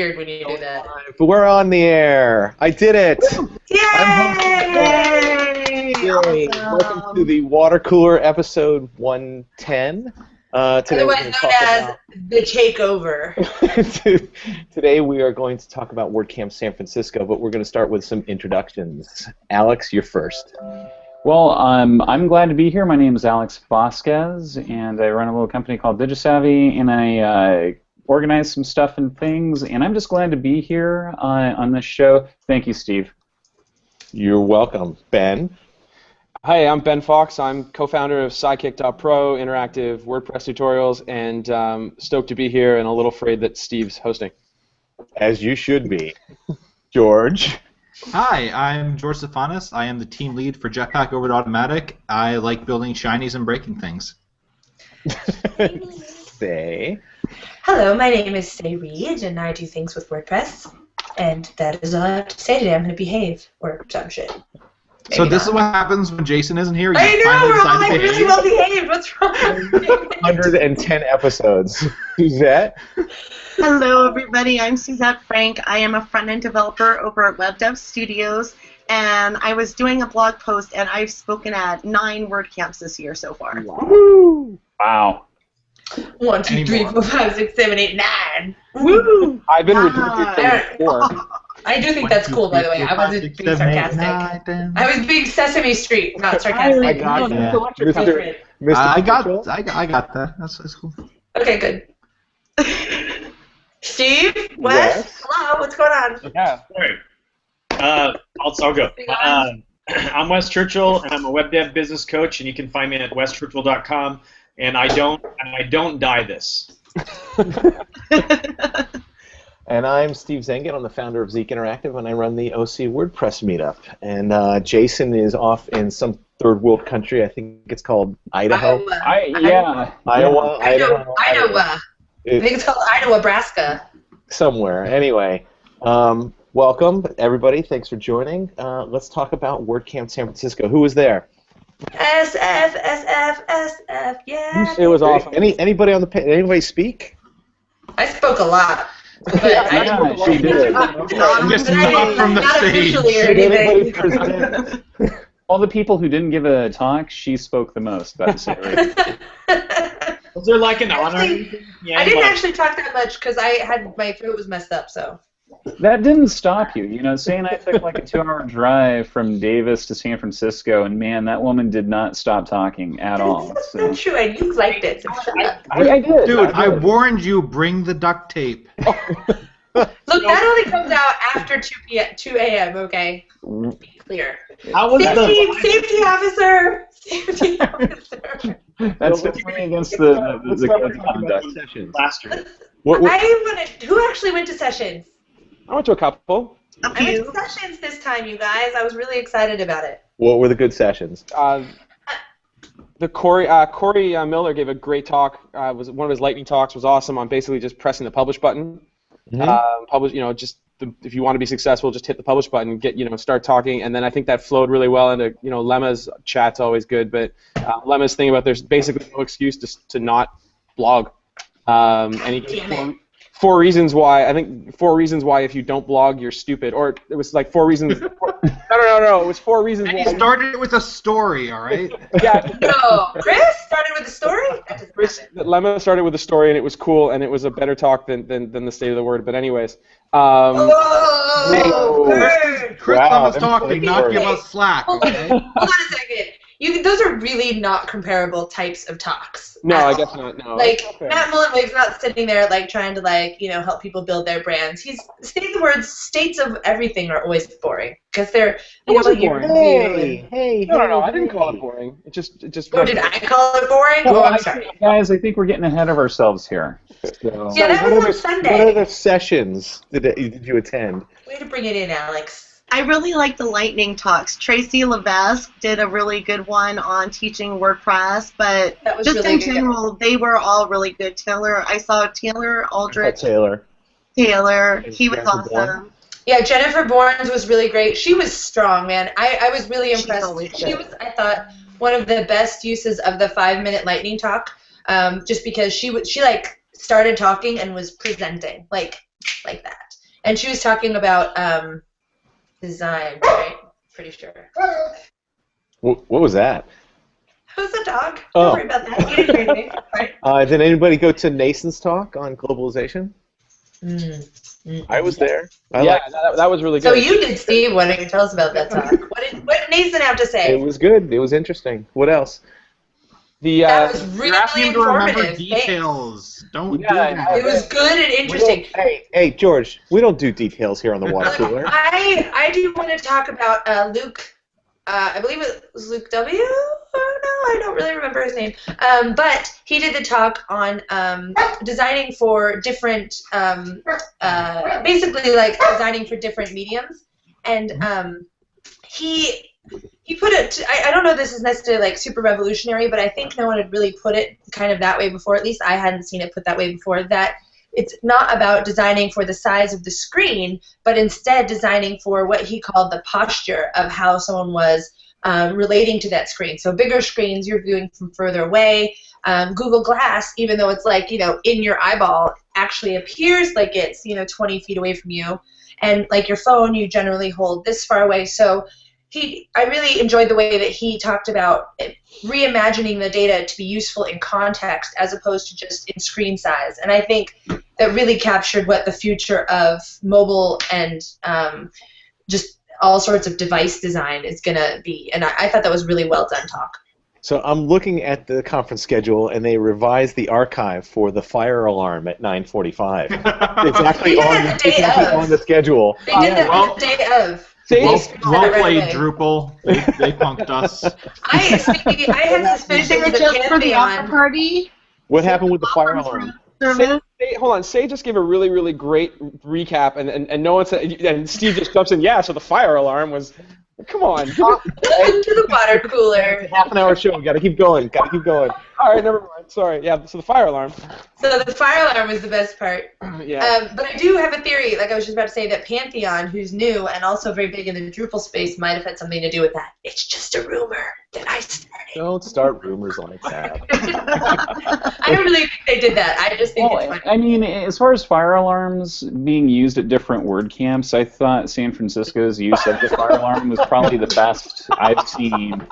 weird when you do that. But we're on the air. I did it. Yay! Yay! Welcome to the Water Cooler episode 110. Otherwise known as the Takeover. Today we are going to talk about WordCamp San Francisco, but we're going to start with some introductions. Alex, you're first. Well, I'm glad to be here. My name is Alex Vasquez, and I run a little company called DigiSavvy, and I organize some stuff and things, and I'm just glad to be here on this show. Thank you, Steve. You're welcome. Ben? Hi, I'm Ben Fox. I'm co-founder of Sidekick.pro, interactive WordPress tutorials, and stoked to be here and a little afraid that Steve's hosting. As you should be. George? Hi, I'm George Stefanis. I am the team lead for Jetpack Over to Automatic. I like building shinies and breaking things. Say. Hello, my name is Say Reed, and I do things with WordPress. And that is all I have to say today. I'm going to behave, or some shit. Maybe so this not. is what happens when Jason isn't here? I know, we're all like really well behaved. What's wrong? 110 episodes. Suzette? Hello, everybody. I'm Suzette Frank. I am a front-end developer over at WebDev Studios, and I was doing a blog post, and I've spoken at 9 WordCamps this year so far. Woo! Wow. 1, 2, 3, 4, 5, 6, 7, 8, 9. Woo! I've been ridiculous before. I do think that's cool, by the way. I wasn't being sarcastic. I was being Sesame Street, not sarcastic. I got that. Mr. I got that. That's cool. Okay, good. Steve, Wes, Yes. hello, what's going on? Yeah. I'll go. I'm Wes Churchill, and I'm a web dev business coach, and you can find me at weschurchill.com. And I don't die this. And I'm Steve Zengin. I'm the founder of Zeek Interactive, and I run the OC WordPress meetup. And Jason is off in some third world country. I think it's called Idaho. Iowa. Iowa. I think it's called Idaho, Nebraska. Somewhere. Anyway, welcome, everybody. Thanks for joining. Let's talk about WordCamp San Francisco. Who was there? SF, yeah. It was awesome. Anybody on the panel? Anybody speak? I spoke a lot. But I didn't. she did. Just not from the not stage. officially or Did anybody anything. present? All the people who didn't give a talk, she spoke the most. That's it. Was there like an honor? I didn't actually talk that much because my throat was messed up. So. That didn't stop you. You know, Say and I took like a 2-hour drive from Davis to San Francisco, and man, that woman did not stop talking at all. That's So. not true, and you liked it. So shut up. I did. Dude, I warned you, bring the duct tape. Look, that only comes out after 2 a.m., okay? Be clear. How was Safety officer! Safety officer! That's definitely against the code of conduct. Sessions. last year? Who actually went to sessions? I went to a couple. A I went few. to sessions this time, you guys. I was really excited about it. What were the good sessions? The Corey Miller gave a great talk. Was one of his lightning talks was awesome on basically just pressing the publish button. Publish, if you want to be successful, just hit the publish button, start talking, and then I think that flowed really well into Lemma's chat's always good, but Lemma's thing about there's basically no excuse to not blog. And he gave four reasons why if you don't blog you're stupid, or it was like 4 reasons. No, it was 4 reasons. And he started with a story, all right? Yeah. No, Chris started with a story? Lemma started with a story, and it was cool, and it was a better talk than the state of the word. But anyways, Chris Wow, was talking, not give us slack, Hold on okay? a second. Those are really not comparable types of talks. no, at I all. guess not. No. Like, Okay. Matt Mullenweg's not sitting there, trying to, help people build their brands. He's stating the words, states of everything are always boring. Because they're, wasn't you're boring. really... Hey. No, I didn't call it boring. It just. Oh, did I call it boring? Well, Oh, I'm sorry. Guys, I think we're getting ahead of ourselves here. So. Yeah, that was on Sunday. What other sessions did you attend? Way to bring it in, Alex. I really like the lightning talks. Tracy Levesque did a really good one on teaching WordPress, but That was just really in good. general, they were all really good. I saw Taylor Aldrich. Taylor. He was Jennifer Bourne. awesome. Yeah, Jennifer Bourne's was really great. She was strong, man. I was really She's impressed. always She good. was, I thought, one of the best uses of the 5-minute lightning talk, just because she started talking and was presenting like that. And she was talking about design, right? Pretty sure. What was that? It was a dog. Oh. Don't worry about that. You didn't hear me. Right. Did anybody go to Nason's talk on globalization? I was there. That was really good. So you did, Steve. Why don't you tell us about that talk? What did Nathan have to say? It was good. It was interesting. What else? That was You're asking really him to remember informative. details. Don't do that. It was good and interesting. Hey, George, we don't do details here on the water cooler. I do want to talk about Luke. I believe it was Luke W. Oh, no, I don't really remember his name. But he did the talk on designing for different, basically like designing for different mediums. And he put it, I don't know if this is necessarily like super revolutionary, but I think no one had really put it kind of that way before. At least I hadn't seen it put that way before, that it's not about designing for the size of the screen, but instead designing for what he called the posture of how someone was relating to that screen. So bigger screens, you're viewing from further away. Google Glass, even though it's like, in your eyeball, actually appears like it's, 20 feet away from you. And like your phone, you generally hold this far away. So I really enjoyed the way that he talked about reimagining the data to be useful in context as opposed to just in screen size. And I think that really captured what the future of mobile and just all sorts of device design is going to be. And I thought that was really well done talk. So I'm looking at the conference schedule, and they revised the archive for the fire alarm at 9:45. It's actually on the schedule. They did that the day of. Well played, Drupal. They punked us. I had suspicions that Pantheon. Party. What happened with the fire alarm? Hold on. Say just gave a really, really great recap, and no one said, and Steve just jumps in. Yeah, so the fire alarm was. Come on. Welcome to the water cooler. Half an hour show. Got to keep going. All right, never mind. Sorry. Yeah. So the fire alarm. So the fire alarm was the best part. Yeah. But I do have a theory, like I was just about to say, that Pantheon, who's new and also very big in the Drupal space, might have had something to do with that. It's just a rumor that I started. Don't start rumors like that. I don't really think they did that. I just think it's funny. I mean, as far as fire alarms being used at different WordCamps, I thought San Francisco's use of the fire alarm was probably the best I've seen.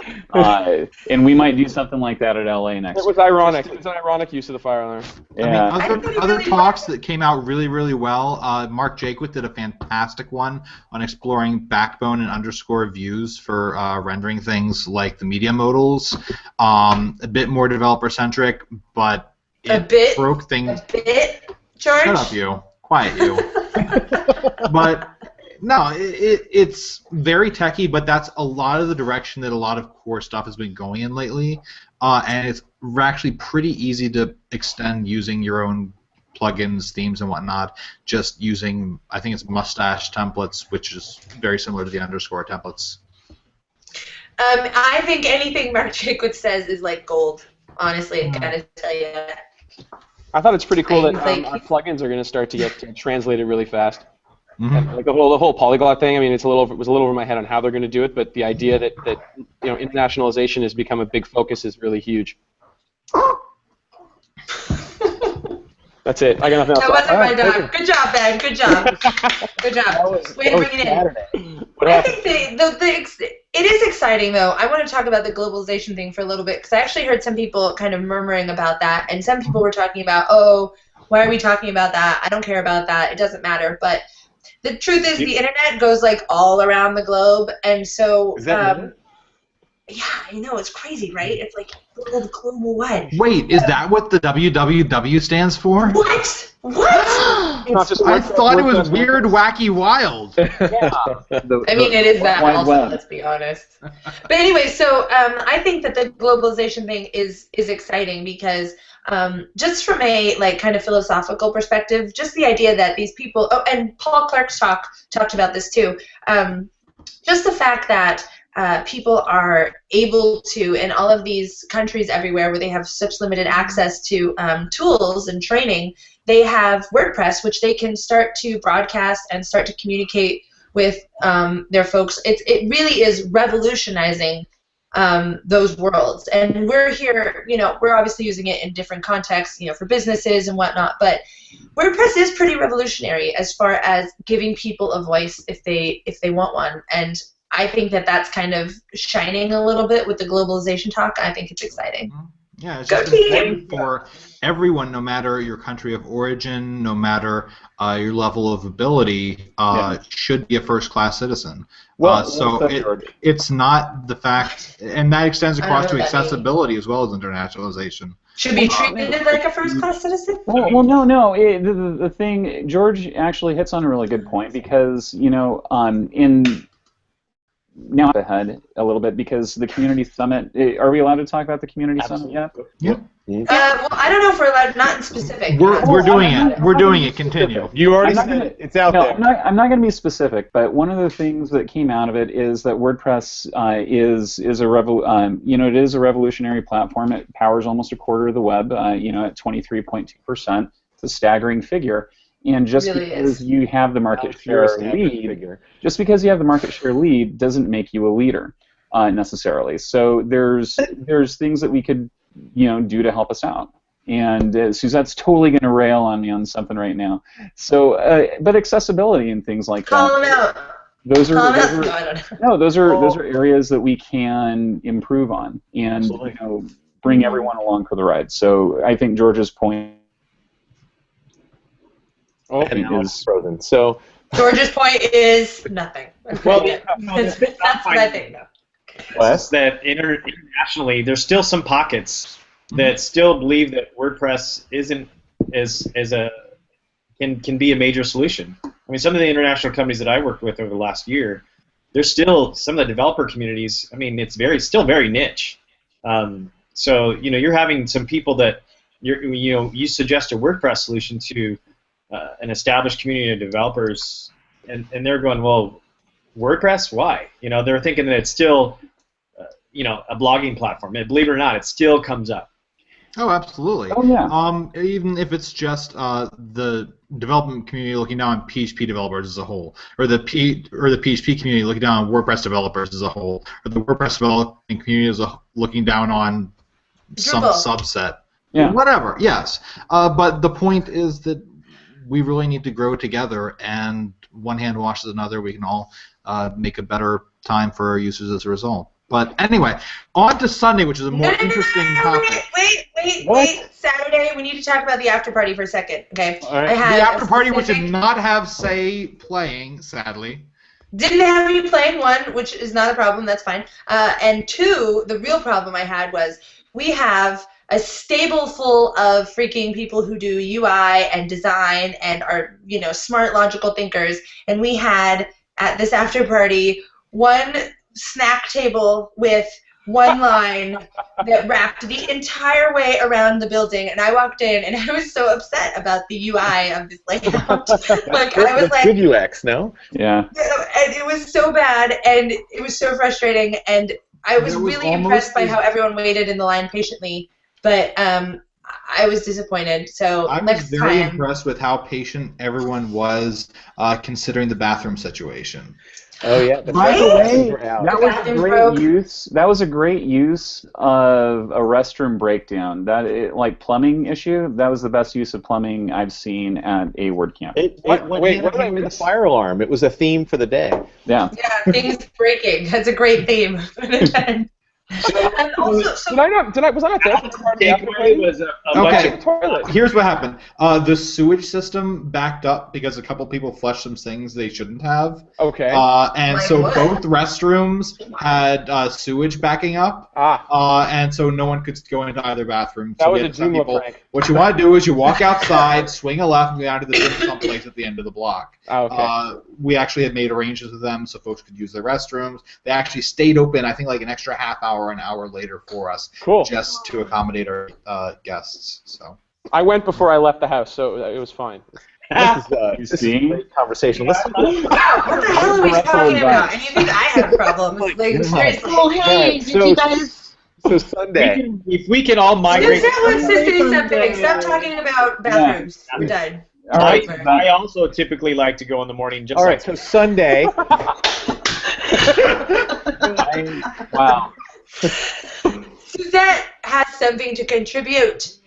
And we might do something like that at LA next year. It was ironic. It was an ironic use of the fire alarm. Yeah. I mean, other talks that came out really, really well. Mark Jaquith did a fantastic one on exploring backbone and underscore views for rendering things like the media modals. A bit more developer-centric, but it broke things. A bit, George? Shut up, you. Quiet, you. But no, it's very techy, but that's a lot of the direction that a lot of core stuff has been going in lately. And it's actually pretty easy to extend using your own plugins, themes, and whatnot, just using, I think it's mustache templates, which is very similar to the underscore templates. I think anything Mark Jaquith says is like gold, honestly, I gotta tell you that. I thought it's pretty cool that our plugins are going to start to get translated really fast. Mm-hmm. Like the whole polyglot thing. I mean, it was a little over my head on how they're going to do it, but the idea that internationalization has become a big focus is really huge. That's it. I got nothing else. That wasn't my dog. Good job, Ben. Good job. Good job. Way to bring it in. I think it is exciting, though. I want to talk about the globalization thing for a little bit, because I actually heard some people kind of murmuring about that, and some people were talking about, oh, why are we talking about that? I don't care about that. It doesn't matter. But the truth is, the internet goes like all around the globe, and so Is that yeah, I know, it's crazy, right? It's like global wide. Wait, is that what the WWW stands for? What? I thought it was weird, wacky, wild. I mean, it is that also, let's be honest. But anyway, so I think that the globalization thing is exciting because just from a like kind of philosophical perspective, just the idea that these people, and Paul Clark's talked about this too, just the fact that people are able to, in all of these countries everywhere where they have such limited access to tools and training, they have WordPress, which they can start to broadcast and start to communicate with their folks. It really is revolutionizing those worlds. And we're here, we're obviously using it in different contexts, for businesses and whatnot, but WordPress is pretty revolutionary as far as giving people a voice if they want one. And I think that that's kind of shining a little bit with the globalization talk. I think it's exciting. Yeah, it's just important for everyone, no matter your country of origin, no matter your level of ability, should be a first-class citizen. It's not the fact, and that extends across to accessibility as well as internationalization. Should be treated like a first-class citizen? Well, no. The thing, George actually hits on a really good point because, now ahead a little bit because the community summit. Are we allowed to talk about the community summit yet? Yep. Well, I don't know if we're allowed. Not in specific. We're doing it. We're doing it. Continue. You already said it's out there. I'm not going to be specific, but one of the things that came out of it is that WordPress is a revolutionary platform. It powers almost a quarter of the web. At 23.2%. It's a staggering figure. And just because you have the market share lead, doesn't make you a leader necessarily. So there's things that we could do to help us out. And Suzette's totally going to rail on me on something right now. So, but accessibility and things like that. Call them out. Those are areas that we can improve on and bring everyone along for the ride. So I think George's point. And now it's frozen. So George's point is nothing. Well, that's what I think. That internationally, there's still some pockets that still believe that WordPress isn't can be a major solution. I mean, some of the international companies that I worked with over the last year, there's still some of the developer communities. I mean, it's still very niche. So you're having some people that you suggest a WordPress solution to an established community of developers, and they're going, well, WordPress, why? They're thinking that it's still, a blogging platform. And believe it or not, it still comes up. Oh, absolutely. Oh, yeah. Even if it's just the development community looking down on PHP developers as a whole, or the PHP community looking down on WordPress developers as a whole, or the WordPress developing community looking down on some subset. Yeah. Whatever. Yes. But the point is that we really need to grow together, and one hand washes another. We can all make a better time for our users as a result. But anyway, on to Sunday, which is a more interesting topic. Wait. Saturday, we need to talk about the after party for a second. Okay. All right. The after party, which did not have playing, sadly. Didn't have you playing, one, which is not a problem. That's fine. And two, the real problem I had was we have a stable full of freaking people who do UI and design and are, smart, logical thinkers. And we had, at this after party, one snack table with one line that wrapped the entire way around the building. And I walked in, and I was so upset about the UI of this layout. I was like, good UX, no? Yeah. And it was so bad, and it was so frustrating. And I was really impressed by how everyone waited in the line patiently. But I was disappointed. So I was very impressed with how patient everyone was considering the bathroom situation. Oh yeah. By the way, that was a great use of a restroom breakdown. Like plumbing issue. That was the best use of plumbing I've seen at a WordCamp. What about the fire alarm? It was a theme for the day. Yeah. Yeah, things breaking. That's a great theme. And also, was I not there for the after party? Okay, here's what happened. The sewage system backed up because a couple people flushed some things they shouldn't have. Okay. And so both restrooms had sewage backing up. And so no one could go into either bathroom. That was a Joomla prank. What you want to do is you walk outside, swing a left, and go out to the someplace at the end of the block. Okay. We actually had made arrangements with them so folks could use their restrooms. They actually stayed open, I think, like an extra half hour, an hour later for us, just to accommodate our guests. So I went before I left the house, so it was fine. This is a great conversation. What the hell are we talking about? And you think I have problems? Like, seriously. Oh, hey, did you guys... So Sunday. If we can all migrate... Let's say something. Stop talking about bathrooms. We're done. I also typically like to go in the morning. Just all right, so Sunday. Wow. Suzette has something to contribute.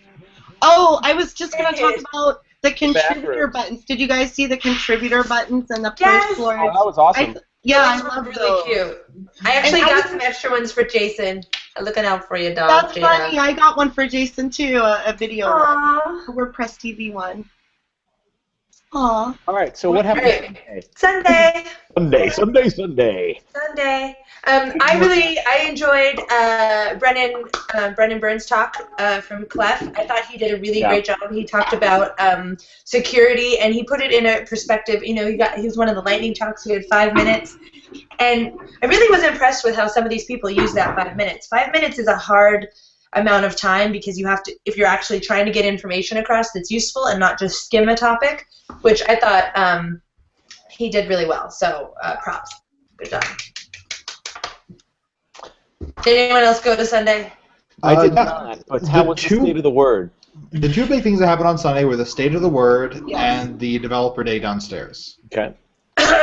Oh, I was just going to talk about the contributor buttons. Did you guys see the contributor buttons and the post boards? Oh, that was awesome. I Those love were those. really cute. I actually got some extra ones for Jason. I'm looking out for you, dog. That's Jada. funny. I got one for Jason too, a video one, Aww. a WordPress TV one. Aw. All right, so what happened Right. Sunday. Sunday? Sunday. I enjoyed Brennan Burns' talk from Clef. I thought he did a really great job. He talked about security, and he put it in a perspective. You know, he was one of the lightning talks. We had 5 minutes, and I really was impressed with how some of these people use that 5 minutes. 5 minutes is a hard amount of time because you have to, if you're actually trying to get information across that's useful and not just skim a topic, which I thought he did really well. So props. Good job. Did anyone else go to Sunday? I did not. But how was the state of the word? The two big things that happened on Sunday were the State of the Word and the Developer Day downstairs. Okay.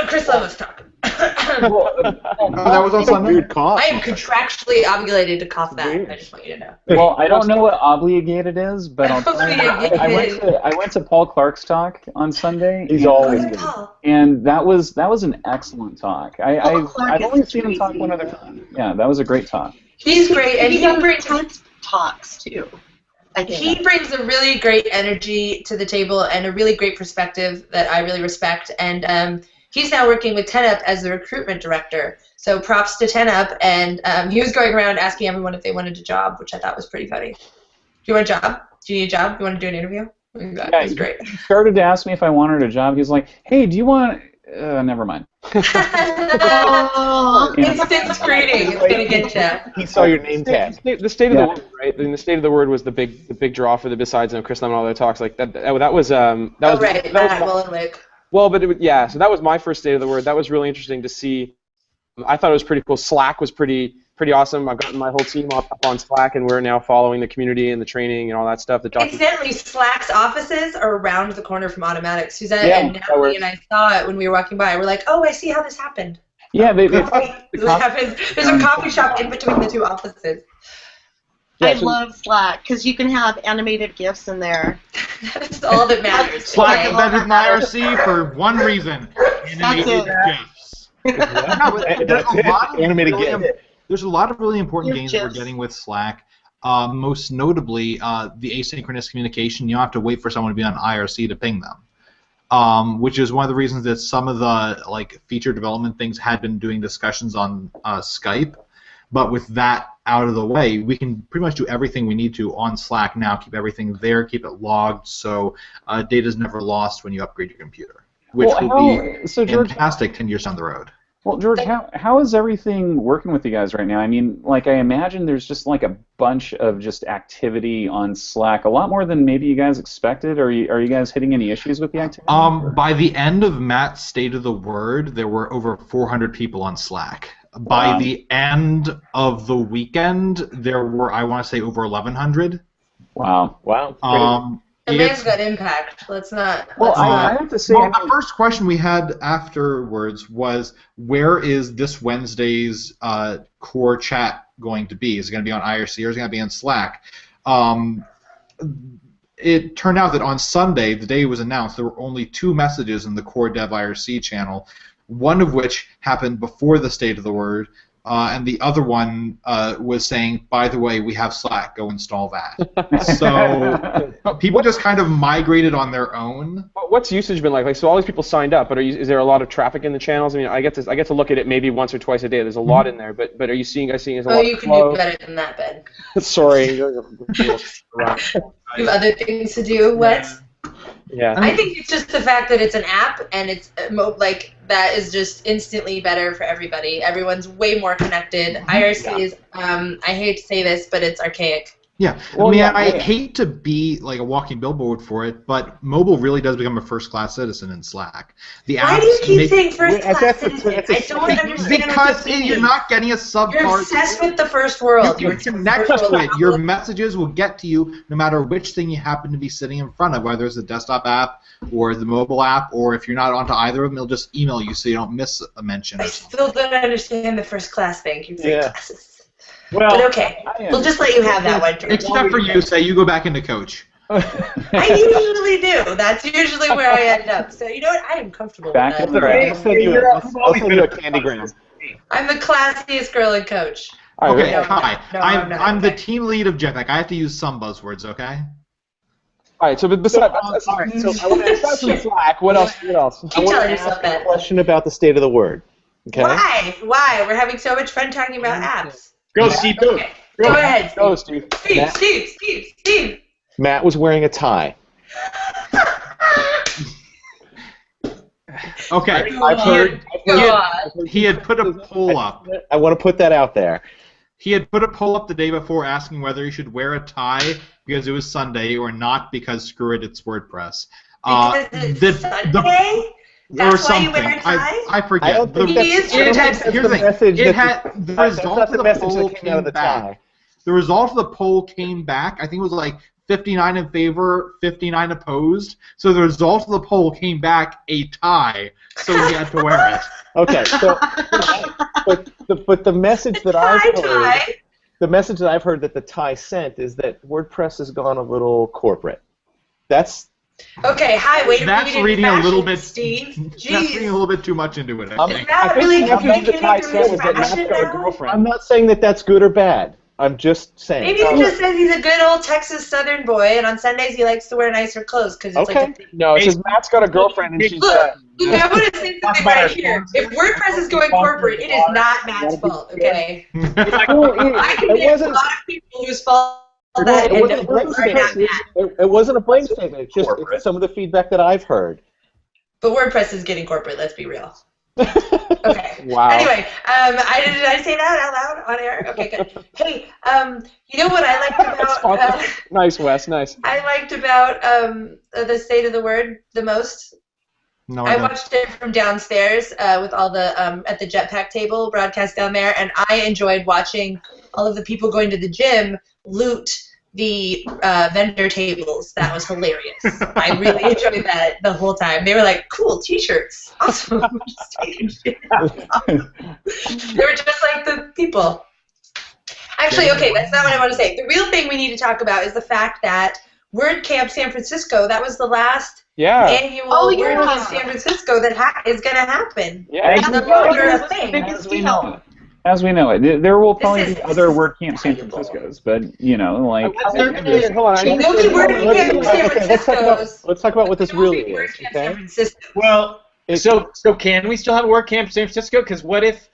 Chris Love was talking. That was on Sunday? Weird cough. I am contractually obligated to cough that. I just want you to know. Well, I don't know what obligated is, but I'll tell you, I went to Paul Clark's talk on Sunday. He's always good. And that was an excellent talk. I've only seen him talk one other time. Yeah, that was a great talk. He's great, and he brings TED talks too. He brings a really great energy to the table and a really great perspective that I really respect. And he's now working with 10up as the recruitment director. So props to 10up. And he was going around asking everyone if they wanted a job, which I thought was pretty funny. Do you want a job? Do you need a job? You want to do an interview? That was great. He started to ask me if I wanted a job. He was like, hey, do you want... never mind. Instant screening. It's going to get you. He saw your name tag. The state of the word, right? I mean, the state of the word was the big draw for the besides and Chris Lemon and all their talks. Like that was Matt Mullenweg. Well, but so that was my first state of the word. That was really interesting to see. I thought it was pretty cool. Slack was pretty awesome. I've gotten my whole team up on Slack, and we're now following the community and the training and all that stuff. Incidentally, Slack's offices are around the corner from Automatics. Suzette and Natalie and I saw it when we were walking by. We're like, oh, I see how this happened. Yeah, There's a coffee shop in between the two offices. I love Slack because you can have animated GIFs in there. That's all that matters. Slack embedded in IRC for one reason: animated GIFs. There's a lot of really important gains that we're getting with Slack. Most notably, the asynchronous communication. You don't have to wait for someone to be on IRC to ping them, which is one of the reasons that some of the feature development things had been doing discussions on Skype. But with that out of the way, we can pretty much do everything we need to on Slack now. Keep everything there, keep it logged, so data is never lost when you upgrade your computer, which will be fantastic 10 years down the road. Well, George, how is everything working with you guys right now? I mean, I imagine there's just a bunch of just activity on Slack, a lot more than maybe you guys expected. Are you guys hitting any issues with the activity? By the end of Matt's State of the Word, there were over 400 people on Slack. By the end of the weekend, there were, I want to say, over 1,100. Wow. The man's got impact. Let's not. I have to say. Well, the first question we had afterwards was, where is this Wednesday's core chat going to be? Is it going to be on IRC or is it going to be on Slack? It turned out that on Sunday, the day it was announced, there were only 2 messages in the core dev IRC channel, one of which happened before the State of the Word, and the other one was saying, by the way, we have Slack, go install that. So people just kind of migrated on their own. What's usage been like? So all these people signed up, but is there a lot of traffic in the channels? I mean, I get to look at it maybe once or twice a day. There's a lot in there, but are you seeing there's a lot of flow? You can do better than that, Ben. Sorry. You have other things to do, Wes? Yeah. I think it's just the fact that it's an app and it's that is just instantly better for everybody. Everyone's way more connected. IRC is, I hate to say this, but it's archaic. Yeah, I hate to be like a walking billboard for it, but mobile really does become a first-class citizen in Slack. Why do you keep saying first-class citizen? I don't understand. Because you're not getting a subpart. You're obsessed with the first world. You're connected to it. Your messages will get to you no matter which thing you happen to be sitting in front of, whether it's the desktop app or the mobile app, or if you're not onto either of them, it'll just email you so you don't miss a mention. I still don't understand the first-class thing. You're saying classes. Well, But okay, we'll just let you have that one. George. Except for you, say you go back into coach. I usually do. That's usually where I end up. So you know what? I am comfortable Back with in that. the race. I'll send you a candygram. I'm the classiest girl in coach. All right, Okay, No, hi. no, I'm not. I'm the Okay. team lead of Jet. Like I have to use some buzzwords, okay? all right. So besides, So I want to besides from Slack, what else? What else? Keep telling yourself ask a that. question about the state of the word. Okay. Why? Why? We're having so much fun talking about apps. go, Steve, go. Okay. Go ahead, Go, Steve. Steve. Steve. Matt was wearing a tie. Okay. Go on. He had put a poll up. I want to put that out there. He had put a poll up the day before asking whether he should wear a tie because it was Sunday or not because screw it, it's WordPress. Because it's Sunday? That's why you wear a tie? I forget. I don't think He is I don't stereotyping. think that's Here's the the thing. message. It that had the that's result not of the the message poll that came out of the came back. tie. The result of the poll came back. I think it was like 59 in favor, 59 opposed. So the result of the poll came back a tie. So he had to wear it. Okay, so but the message that I've heard, Tie. the message that I've heard that the tie sent is that WordPress has gone a little corporate. That's Okay, hi, wait a That's minute. reading a little bit. Steve. That's reading a Jeez. little bit too much into it. I Is think. that I really think the message the communicating tie through sent his was that Matt's fashion got a now? girlfriend. I'm not saying that that's good or bad. I'm just saying. Maybe he just says he's a good old Texas Southern boy, and on Sundays he likes to wear nicer clothes because it's Okay. like a No, it says Matt's got a girlfriend and she's. Look, I want to say something right here. If WordPress is going corporate, it is not Matt's fault, okay? I can name a lot of people whose fault that It wasn't a blame are not statement. Matt. It wasn't a blame statement. It's just it's some of the feedback that I've heard. But WordPress is getting corporate, let's be real. Okay. Wow. Anyway, did I say that out loud on air? Okay, good. Hey, you know what I liked about Nice, Wes. Nice. I liked about the state of the word the most? No, I I don't. watched it from downstairs with all the at the jetpack table broadcast down there, and I enjoyed watching all of the people going to the gym loot the vendor tables. That was hilarious. I really enjoyed that the whole time. They were like, cool T-shirts, awesome. Just taking shit out. They were just like the people. Actually, okay, that's not what I want to say. The real thing we need to talk about is the fact that WordCamp San Francisco, that was the last annual WordCamp San Francisco that is going to happen. Yeah. It's no longer a thing. As we know it. As we know it. There will probably This be is other WordCamp San Franciscos, but, you know, like... Hold on. The only WordCamp San Francisco's. Let's talk about what this really the only is. WordCamp San Okay. Francisco. Well, so can we still have WordCamp San Francisco? Because what if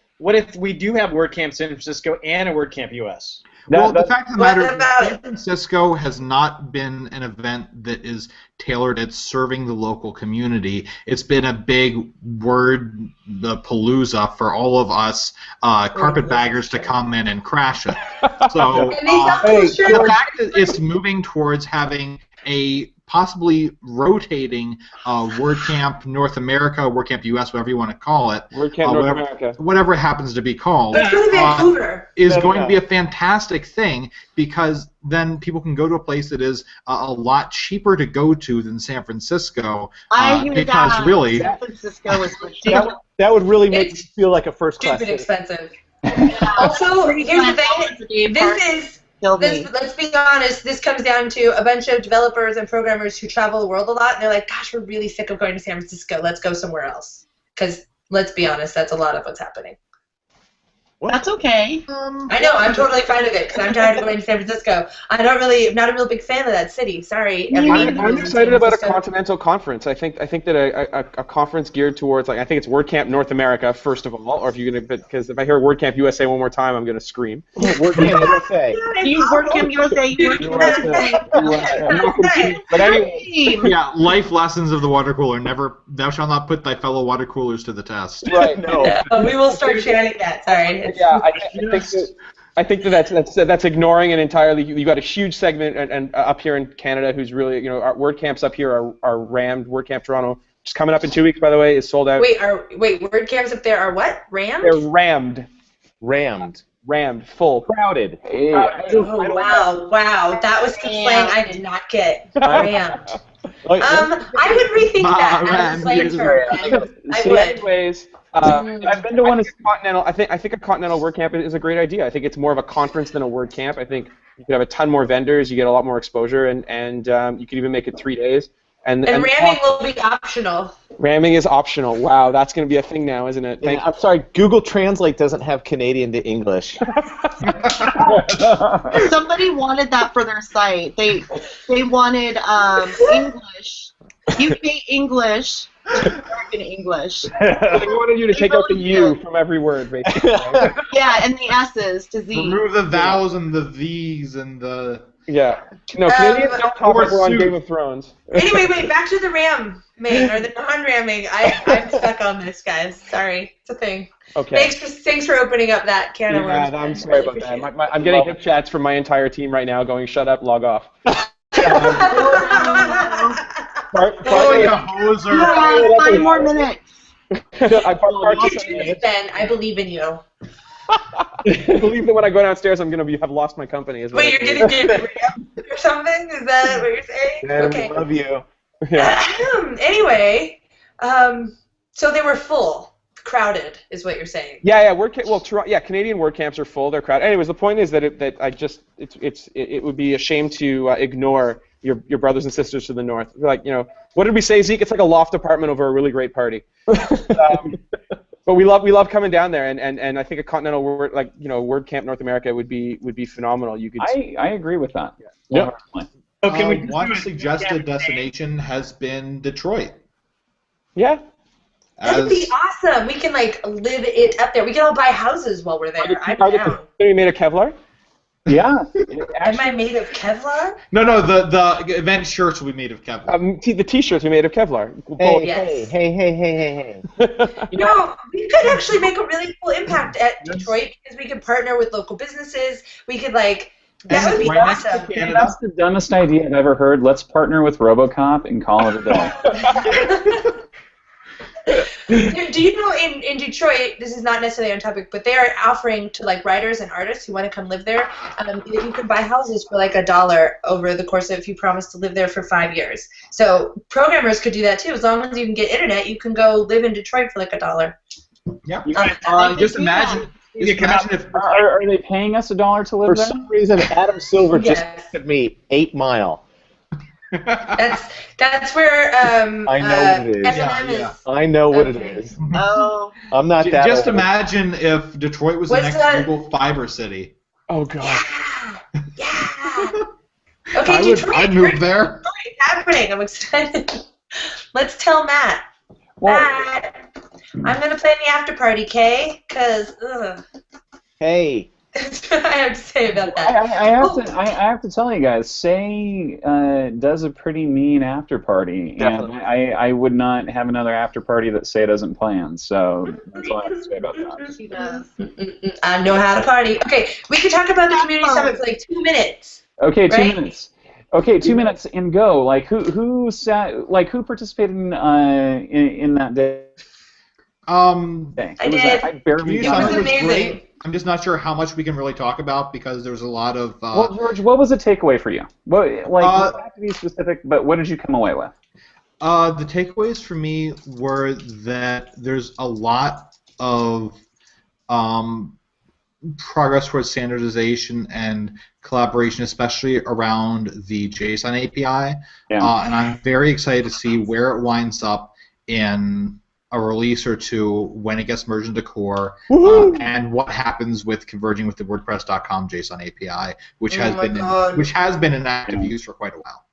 we do have WordCamp San Francisco and a WordCamp US? Well, the fact of the matter What is about San Francisco has not been an event that is tailored at serving the local community. It's been a big the palooza for all of us carpetbaggers to come in and crash it. So the fact that it's moving towards having a possibly rotating WordCamp North America, WordCamp US, whatever you want to call it, WordCamp North America. whatever it happens to be called, Let's go to Vancouver. is going to be a fantastic thing because then people can go to a place that is a lot cheaper to go to than San Francisco. I hear because that. really, San Francisco is for cheap. That would really make you feel like a first class Stupid citizen. expensive. Also, here's the thing. Let's be honest, this comes down to a bunch of developers and programmers who travel the world a lot, and they're like, gosh, we're really sick of going to San Francisco. Let's go somewhere else. Because, let's be honest, that's a lot of what's happening. That's okay. I know, I'm totally fine with it, because I'm tired of going to San Francisco. I'm not a real big fan of that city. Sorry. I'm excited about a continental conference. I think that a conference geared towards, like, I think it's WordCamp North America, first of all, or if you're going to, because if I hear WordCamp USA one more time, I'm going to scream. WordCamp USA. You WordCamp USA. But anyway. yeah, life lessons of the water cooler. Never, thou shalt not put thy fellow water coolers to the test. Right, no. We will start chanting that, sorry. Yeah, I think that's ignoring it entirely. You got a huge segment and up here in Canada who's really, you know, our WordCamps up here are rammed. WordCamp Toronto, which is coming up in 2 weeks, by the way, is sold out. Wait, WordCamps up there are what? Rammed? They're rammed. Rammed. Full. Crowded. Oh, wow. That was some slang I did not get. Rammed. I would rethink that as a slang term. I would. Anyways, I've been to one. I think a continental WordCamp is a great idea. I think it's more of a conference than a WordCamp. I think you could have a ton more vendors. You get a lot more exposure, and you could even make it 3 days. And ramming will be optional. Ramming is optional. Wow, that's going to be a thing now, isn't it? Yeah, I'm sorry, Google Translate doesn't have Canadian to English. Somebody wanted that for their site. They wanted English, UK English, American English. They wanted you to take out the U from every word, basically. Yeah, and the S's to Z. Remove the thous and the these and the... Yeah. No, Canadians don't talk like we're on Game of Thrones. Anyway, wait, back to the ramming, or the non-ramming. I'm stuck on this, guys. Sorry. It's a thing. Okay. Thanks for opening up that can of worms. Yeah, I'm sorry about that. I'm getting hip chats from my entire team right now going, shut up, log off. Hoser. 5 more minutes. Ben, I believe in you. I believe that when I go downstairs, I'm going to have lost my company. Wait, you're going to give it or something? Is that what you're saying? Yeah, okay. We love you. Yeah. Anyway, so they were full, crowded, is what you're saying. Yeah. Canadian WordCamps are full. They're crowded. Anyways, the point is that it would be a shame to ignore your brothers and sisters to the north. Like, what did we say, Zeke? It's like a loft apartment over a really great party. But we love coming down there, and I think a continental WordCamp North America would be phenomenal. You could. I agree with that. Yeah. One suggested destination has been Detroit. Yeah. That'd be awesome. We can live it up there. We can all buy houses while we're there. I'm Are down. they made of Kevlar? Yeah. Am I made of Kevlar? No. The event shirts will be made of Kevlar. The T-shirts are made of Kevlar. Hey. We could actually make a really cool impact at Detroit because we could partner with local businesses. We could that would be awesome. That's the dumbest idea I've ever heard. Let's partner with RoboCop and call it a day. Do you know in Detroit, this is not necessarily on topic, but they are offering to writers and artists who want to come live there, that you can buy houses for $1 over the course of if you promise to live there for 5 years. So programmers could do that too. As long as you can get internet, you can go live in Detroit for $1. Yeah. Just imagine. Are they paying us $1 to live there? For some reason, Adam Silver just texted me 8 Mile. That's where I know what it is. is. I know what it is. Oh. I'm not that Just old. imagine if Detroit was the next Google Fiber city. Oh God. Yeah. Okay, Detroit. I'd move there. It's happening. I'm excited. Let's tell Matt. Matt, I'm gonna play in the after party, Kay? Hey. That's what I have to say about that. I have to tell you guys, Say does a pretty mean after party, Definitely. and I would not have another after party that Say doesn't plan. So that's all I have to say about that. She does. I know how to party. Okay, we could talk about the community summit for 2 minutes. Okay, right? 2 minutes. Okay, 2 minutes and go. Who participated in that day? I did. I barely It was amazing. Great. I'm just not sure how much we can really talk about because there's a lot of. Well, George, what was the takeaway for you? You don't have to be specific, but what did you come away with? The takeaways for me were that there's a lot of progress towards standardization and collaboration, especially around the JSON API. Yeah. And I'm very excited to see where it winds up in a release or two when it gets merged into core, and what happens with converging with the WordPress.com JSON API, which has been in active use for quite a while.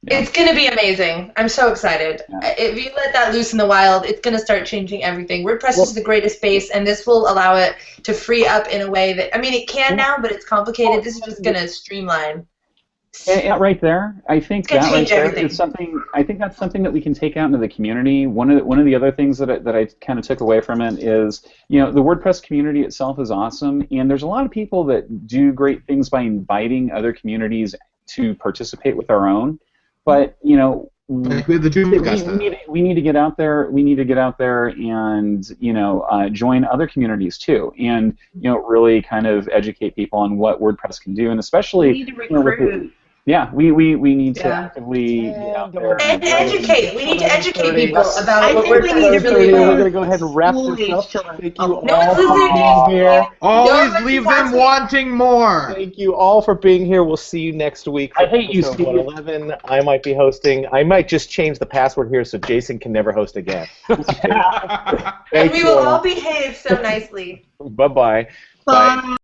Yeah. It's going to be amazing. I'm so excited. Yeah. If you let that loose in the wild, it's going to start changing everything. WordPress is the greatest base, and this will allow it to free up in a way that, it can now, but it's complicated. This is just going to streamline. Yeah, right there. I think that right there is something. I think that's something that we can take out into the community. One of the other things that I kind of took away from it is, the WordPress community itself is awesome, and there's a lot of people that do great things by inviting other communities to participate with our own. But we need to get out there. We need to get out there and join other communities too, and really kind of educate people on what WordPress can do, and especially we need to recruit. Yeah, we need to Yeah. actively get out there. And educate. We need to educate people Yes. about I what think we WordPress need is to really do- We're about. going to go ahead and wrap School this age up. children. Thank you Oh, No all one's for listening to being you. here. Always one's leave them watching. wanting more. Thank you all for being here. We'll see you next week. I hate you, episode Steve. 111. I might be hosting. I might just change the password here so Jason can never host again. And Thank we you will all behave so nicely. Bye-bye. Bye.